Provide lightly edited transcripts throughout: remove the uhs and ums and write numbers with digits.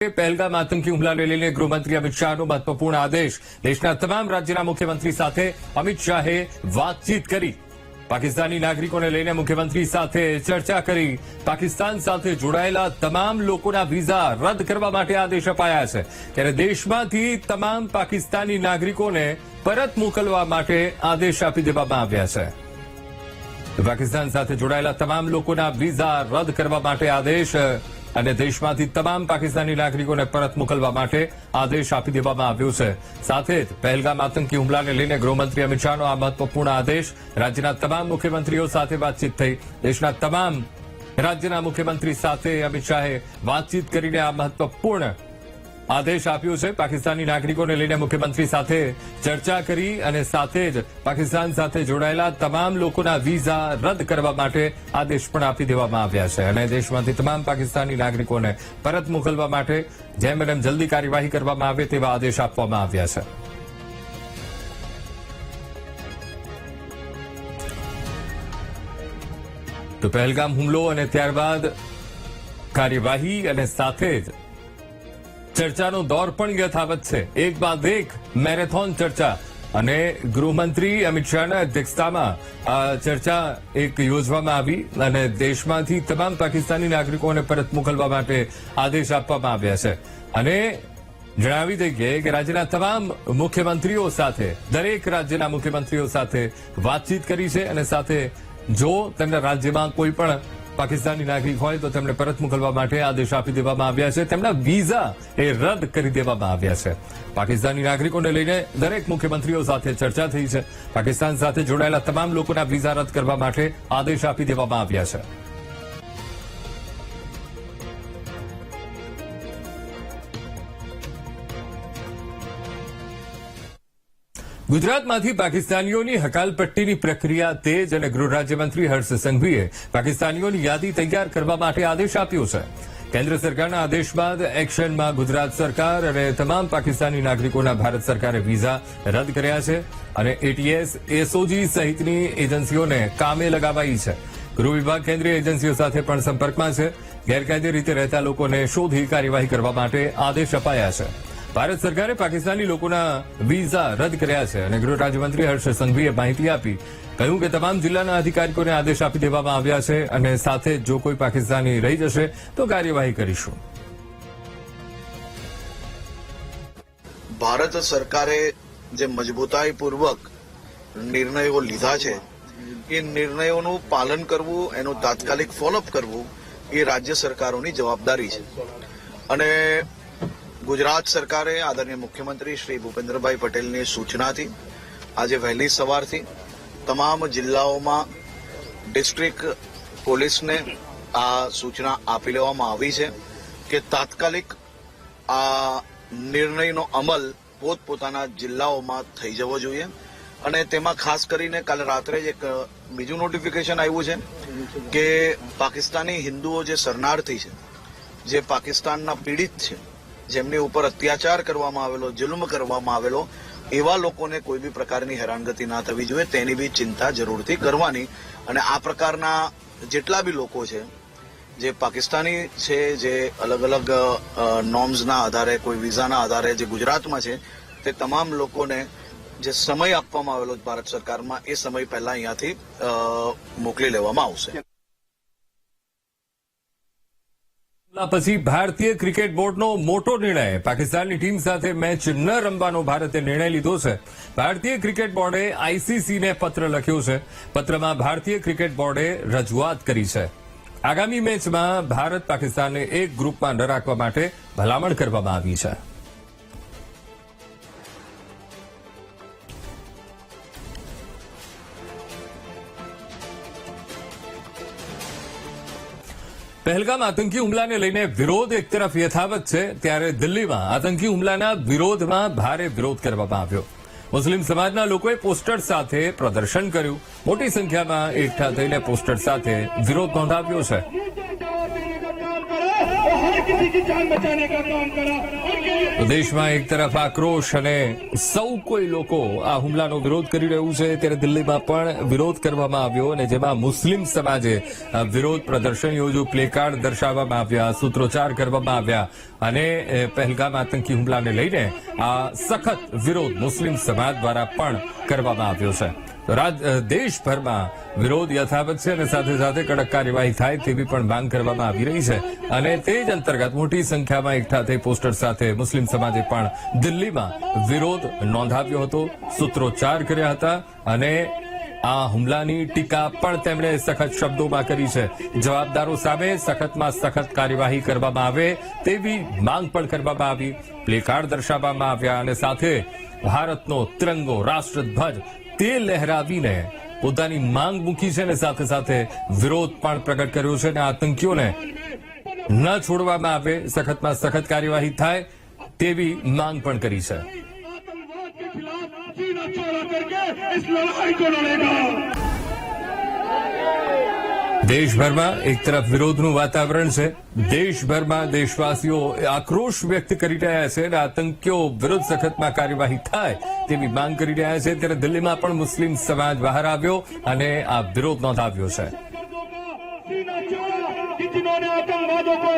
પહેલગામ આતંકી હુમલાને લઈને ગૃહમંત્રી અમિત શાહનો મહત્વપૂર્ણ આદેશ। દેશના તમામ રાજ્યના મુખ્યમંત્રી સાથે અમિત શાહે વાતચીત કરી। પાકિસ્તાની નાગરિકોને લઈને મુખ્યમંત્રી સાથે ચર્ચા કરી। પાકિસ્તાન સાથે જોડાયેલા તમામ લોકોના વિઝા રદ કરવા માટે આદેશ અપાયા છે, ત્યારે દેશમાંથી તમામ પાકિસ્તાની નાગરિકોને પરત મોકલવા માટે આદેશ આપી દેવામાં આવ્યા છે। પાકિસ્તાન સાથે જોડાયેલા તમામ લોકોના વિઝા રદ કરવા માટે આદેશ અને દેશમાંથી તમામ પાકિસ્તાની નાગરિકોને પરત મોકલવા માટે આદેશ આપી દેવામાં આવ્યો છે। સાથે જ પહેલગામ આતંકી હુમલાને લઈને ગૃહમંત્રી અમિત શાહનો આ મહત્વપૂર્ણ આદેશ। રાજ્યના તમામ મુખ્યમંત્રીઓ સાથે વાતચીત થઈ। દેશના તમામ રાજ્યના મુખ્યમંત્રી સાથે અમિત શાહે વાતચીત કરીને આ મહત્વપૂર્ણ આદેશ આપ્યો છે। પાકિસ્તાની નાગરિકોને લઈને મુખ્યમંત્રી સાથે ચર્ચા કરી અને સાથે જ પાકિસ્તાન સાથે જોડાયેલા તમામ લોકોના વિઝા રદ કરવા માટે આદેશ પણ આપી દેવામાં આવ્યા છે અને દેશમાંથી તમામ પાકિસ્તાની નાગરિકોને પરત મોકલવા માટે જેમ એમ જલ્દી કાર્યવાહી કરવામાં આવે તેવા આદેશ આપવામાં આવ્યા છે। તો પહેલગામ હુમલો અને ત્યારબાદ કાર્યવાહી અને સાથે જ ચર્ચાનો દોર પણ યથાવત છે। એક બાદ એક મેરેથોન ચર્ચા અને ગૃહમંત્રી અમિત શાહના અધ્યક્ષતામાં આ ચર્ચા એક યોજવામાં આવી અને દેશમાંથી તમામ પાકિસ્તાની નાગરિકોને પરત મોકલવા માટે આદેશ આપવામાં આવ્યા છે। અને જણાવી દઈએ કે રાજ્યના તમામ મુખ્યમંત્રીઓ સાથે દરેક રાજ્યના મુખ્યમંત્રીઓ સાથે વાતચીત કરી છે અને સાથે જો તેમના રાજ્યમાં કોઈ પણ પાકિસ્તાની નાગરિક હોય તો તેમને પરત મોકલવા માટે આદેશ આપી દેવામાં આવ્યા છે। તેમના વિઝા એ રદ કરી દેવામાં આવ્યા છે। પાકિસ્તાની નાગરિકોને લઈને દરેક મુખ્યમંત્રીઓ સાથે ચર્ચા થઈ છે। પાકિસ્તાન સાથે જોડાયેલા તમામ લોકોના વિઝા રદ કરવા માટે આદેશ આપી દેવામાં આવ્યા છે। ગુજરાતમાંથી પાકિસ્તાનીઓની હકાલપટ્ટીની પ્રક્રિયા તેજ અને ગૃહ રાજ્યમંત્રી હર્ષ સંઘવીએ પાકિસ્તાનીઓની યાદી તૈયાર કરવા માટે આદેશ આપ્યો છે। કેન્દ્ર સરકારના આદેશ બાદ એક્શનમાં ગુજરાત સરકાર અને તમામ પાકિસ્તાની નાગરિકોના ભારત સરકારે વિઝા રદ કર્યા છે અને એટીએસ, એસઓજી સહિતની એજન્સીઓને કામે લગાવાઈ છે। ગૃહ વિભાગ કેન્દ્રીય એજન્સીઓ સાથે પણ સંપર્કમાં છે। ગેરકાયદે રીતે રહેતા લોકોને શોધી કાર્યવાહી કરવા માટે આદેશ અપાયા છે। ભારત સરકારે પાકિસ્તાની લોકોના વિઝા રદ કર્યા છે અને ગૃહ રાજ્યમંત્રી હર્ષ સંઘવીએ માહિતી આપી। કહ્યું કે તમામ જિલ્લાના અધિકારીઓને આદેશ આપી દેવામાં આવ્યા છે અને સાથે જો કોઈ પાકિસ્તાની રહી જશે તો કાર્યવાહી કરીશું। ભારત સરકારે જે મજબૂતાઈપૂર્વક નિર્ણયો લીધા છે એ નિર્ણયોનું પાલન કરવું, એનું તાત્કાલિક ફોલોઅપ કરવું એ રાજ્ય સરકારોની જવાબદારી છે। અને ગુજરાત સરકારે આદરણીય મુખ્યમંત્રી શ્રી ભૂપેન્દ્રભાઈ પટેલની સૂચનાથી આજે વહેલી સવારથી તમામ જિલ્લાઓમાં ડિસ્ટ્રિક્ટ પોલીસને આ સૂચના આપી લેવામાં આવી છે કે તાત્કાલિક આ નિર્ણયનો અમલ પોતપોતાના જિલ્લાઓમાં થઈ જવો જોઈએ। અને તેમાં ખાસ કરીને કાલે રાત્રે જ એક બીજું નોટિફિકેશન આવ્યું છે કે પાકિસ્તાની હિન્દુઓ જે શરણાર્થી છે, જે પાકિસ્તાનના પીડિત છે, જેમની ઉપર અત્યાચાર કરવામાં આવેલો, જુલ્મ કરવામાં આવેલો, એવા લોકોને કોઈ બી પ્રકારની હેરાનગતિ ના થવી જોઈએ તેની બી ચિંતા જરૂરથી કરવાની। અને આ પ્રકારના જેટલા બી લોકો છે જે પાકિસ્તાની છે, જે અલગ અલગ નોર્મ્સના આધારે, કોઈ વિઝાના આધારે જે ગુજરાતમાં છે, તે તમામ લોકોને જે સમય આપવામાં આવેલો ભારત સરકારમાં એ સમય પહેલા અહીંયાથી મોકલી લેવામાં આવશે। પછી ભારતીય ક્રિકેટ બોર્ડનો મોટો નિર્ણય। પાકિસ્તાનની ટીમ સાથે મેચ ન રમવાનો ભારતે નિર્ણય લીધો છે। ભારતીય ક્રિકેટ બોર્ડે આઈસીસીને પત્ર લખ્યો છે। પત્રમાં ભારતીય ક્રિકેટ બોર્ડે રજૂઆત કરી છે। આગામી મેચમાં ભારત પાકિસ્તાનને એક ગ્રુપમાં ન રાખવા માટે ભલામણ કરવામાં આવી છે। પહેલગામ આતંકી હુમલાને લઈને વિરોધ એક તરફ યથાવત છે, ત્યારે દિલ્હીમાં આતંકી હુમલાના વિરોધમાં ભારે વિરોધ કરવામાં આવ્યો। મુસ્લિમ સમાજના લોકોએ પોસ્ટર સાથે પ્રદર્શન કર્યું। મોટી સંખ્યામાં એકઠા થઈને પોસ્ટર સાથે વિરોધ નોંધાવ્યો છે। किसी की जान बचाने का काम करा उनके लिए તો દેશમાં એક તરફ આક્રોશ અને સૌ કોઈ લોકો આ હુમલાનો વિરોધ કરી રહ્યું છે, ત્યારે દિલ્હીમાં પણ વિરોધ કરવામાં આવ્યો અને જેમાં મુસ્લિમ સમાજે વિરોધ પ્રદર્શન યોજ્યું, પ્લેકાર્ડ દર્શાવવામાં આવ્યા, સૂત્રોચ્ચાર કરવામાં આવ્યા અને પહેલગામ આતંકી હુમલાને લઈને આ સખત વિરોધ મુસ્લિમ સમાજ દ્વારા પણ કરવામાં આવ્યો છે. દેશભરમાં વિરોધ યથાવત છે અને સાથે સાથે કડક કાર્યવાહી થાય તેવી પણ માંગ કરવામાં આવી રહી છે અને તે જ અંતર્ગત મોટી સંખ્યામાં એકઠા થઈ પોસ્ટર સાથે મુસ્લિમ સમાજે પણ દિલ્હીમાં વિરોધ નોંધાવ્યો હતો, સૂત્રોચ્ચાર કર્યા હતા અને આ હુમલાની ટીકા પણ તેમણે સખત શબ્દોમાં કરી છે. જવાબદારો સામે સખતમાં સખત કાર્યવાહી કરવામાં આવે તેવી માંગ પણ કરવામાં આવી, પ્લેકાર્ડ દર્શાવવામાં આવ્યા અને સાથે ભારતનો તિરંગો, રાષ્ટ્રધ્વજ તે લહેરાવીને પોતાની માંગ મૂકી છે અને સાથે સાથે વિરોધ પણ પ્રગટ કર્યો છે અને આતંકીઓને ન છોડવામાં આવે, સખતમાં સખત કાર્યવાહી થાય તેવી માંગ પણ કરી છે. आतंकवाद के खिलाफ सीना चौड़ा करके इस लड़ाई को लड़ेगा। દેશભરમાં એક તરફ વિરોધનું વાતાવરણ છે, દેશભરમાં દેશવાસીઓ આક્રોશ વ્યક્ત કરી રહ્યા છે અને આતંકીઓ વિરુદ્ધ સખતમાં કાર્યવાહી થાય તેવી માંગ કરી રહ્યા છે, ત્યારે દિલ્હીમાં પણ મુસ્લિમ સમાજ બહાર આવ્યો અને આ વિરોધ નોંધાવ્યો છે. सीना चौड़ा कि जिन्होंने आतंकवादों को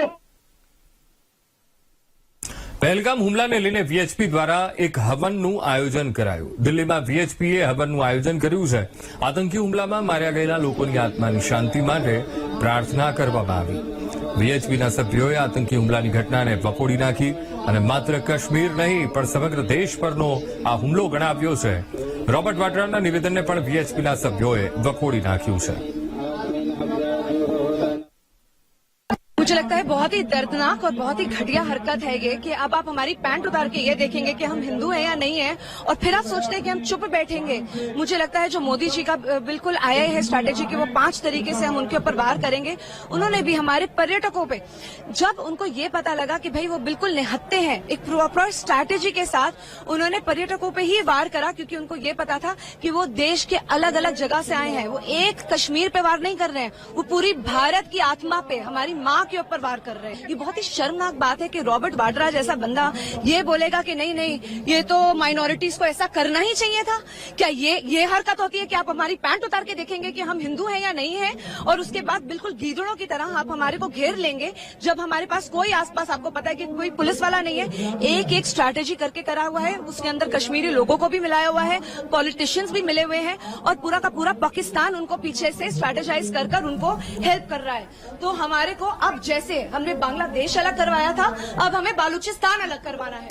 પહેલગામ હુમલાને લઈને વીએચપી દ્વારા એક હવનનું આયોજન કરાયું. દિલ્હીમાં વીએચપીએ હવનનું આયોજન કર્યું છે. આતંકી હુમલામાં માર્યા ગયેલા લોકોની આત્માની શાંતિ માટે પ્રાર્થના કરવામાં આવી. વીએચપીના સભ્યોએ આતંકી હુમલાની ઘટનાને વખોડી નાખી અને માત્ર કાશ્મીર નહીં પણ સમગ્ર દેશ પરનો આ હુમલો ગણાવ્યો છે. રોબર્ટ વાડ્રાના નિવેદનને પણ વીએચપીના સભ્યોએ વખોડી નાખ્યું છે. मुझे लगता है बहुत ही दर्दनाक और बहुत ही घटिया हरकत है ये कि अब आप हमारी पैंट उतार के ये देखेंगे कि हम हिंदू हैं या नहीं हैं और फिर आप सोचते हैं कि हम चुप बैठेंगे. मुझे लगता है जो मोदी जी का बिल्कुल आया है स्ट्रैटेजी कि वो 5 तरीके से हम उनके ऊपर वार करेंगे. उन्होंने भी हमारे पर्यटकों पे जब उनको ये पता लगा कि भाई वो बिल्कुल निहत्ते हैं, एक प्रॉपर स्ट्रैटेजी के साथ उन्होंने पर्यटकों पे ही वार करा क्योंकि उनको ये पता था कि वो देश के अलग अलग जगह से आए हैं. वो एक कश्मीर पे वार नहीं कर रहे हैं, वो पूरी भारत की आत्मा पे, हमारी माँ के ऊपर वार कर रहे हैं. ये बहुत ही शर्मनाक बात है कि रॉबर्ट वाड्रा जैसा बंदा ये बोलेगा कि नहीं नहीं ये तो माइनॉरिटीज को ऐसा करना ही चाहिए था. क्या ये हरकत होती है कि आप हमारी पैंट उतार के देखेंगे कि हम हिंदू हैं या नहीं हैं और उसके बाद बिल्कुल गीदड़ों की तरह आप हमारे को घेर लेंगे जब हमारे पास कोई आसपास आपको पता है कि कोई पुलिस वाला नहीं है. एक एक स्ट्रैटेजी करके करा हुआ है. उसके अंदर कश्मीरी लोगों को भी मिलाया हुआ है, पॉलिटिशियंस भी मिले हुए हैं और पूरा का पूरा पाकिस्तान उनको पीछे से स्ट्रैटेजाइज कर उनको हेल्प कर रहा है. तो हमारे को अब जैसे हमने बांग्लादेश अलग करवाया था, अब हमें बालूचिस्तान अलग करवाना है.